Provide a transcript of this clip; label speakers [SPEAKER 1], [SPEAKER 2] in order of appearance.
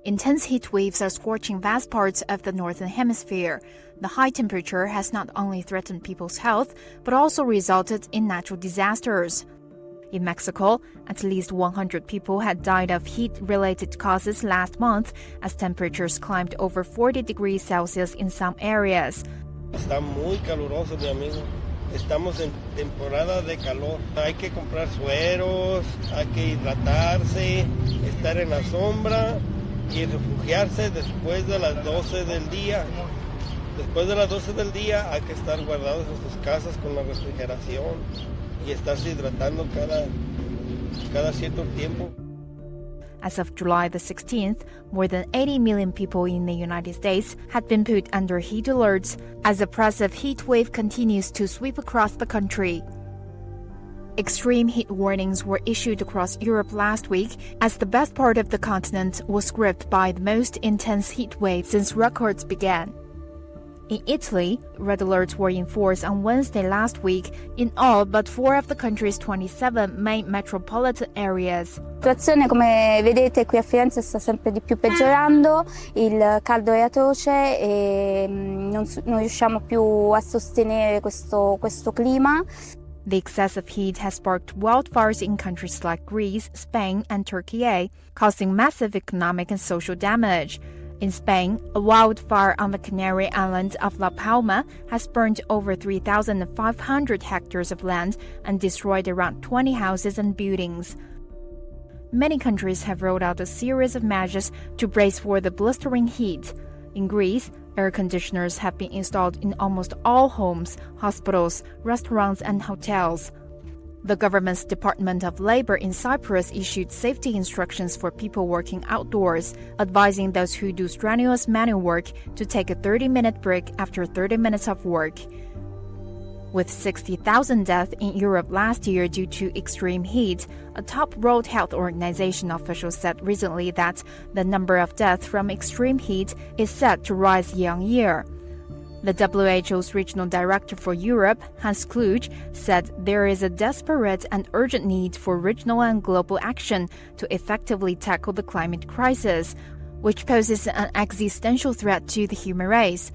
[SPEAKER 1] Intense heat waves are scorching vast parts of the northern hemisphere. The high temperature has not only threatened people's health, but also resulted in natural disasters. In Mexico, at least 100 people had died of heat-related causes last month as temperatures climbed over 40 degrees Celsius in some areas.
[SPEAKER 2] Está muy caluroso, mi amigo. Estamos en temporada de calor. Hay que comprar sueros, hay que hidratarse, estar en la sombra y refugiarse después de las 12 del día. Después de las 12 del día hay que estar guardados en sus casas con la refrigeración y estarse hidratando cada cierto tiempo.
[SPEAKER 1] As of July the 16th, more than 80 million people in the United States had been put under heat alerts as a oppressive heat wave continues to sweep across the country. Extreme heat warnings were issued across Europe last week as the best part of the continent was gripped by the most intense heat wave since records began. In Italy, red alerts were in force on Wednesday last week in all but 4 of the country's 27 main metropolitan areas.
[SPEAKER 3] La situazione, come vedete, qui a Firenze sta sempre di più peggiorando, il caldo è atroce e non riusciamo più a sostenere questo clima.
[SPEAKER 1] The excessive heat has sparked wildfires in countries like Greece, Spain, and Turkey, causing massive economic and social damage. In Spain, a wildfire on the Canary island of La Palma has burned over 3,500 hectares of land and destroyed around 20 houses and buildings. Many countries have rolled out a series of measures to brace for the blistering heat. In Greece, air conditioners have been installed in almost all homes, hospitals, restaurants, and hotels. The government's Department of Labor in Cyprus issued safety instructions for people working outdoors, advising those who do strenuous manual work to take a 30-minute break after 30 minutes of work. With 60,000 deaths in Europe last year due to extreme heat, a top World Health Organization official said recently that the number of deaths from extreme heat is set to rise year-on-year. The WHO's regional director for Europe, Hans Kluge, said there is a desperate and urgent need for regional and global action to effectively tackle the climate crisis, which poses an existential threat to the human race.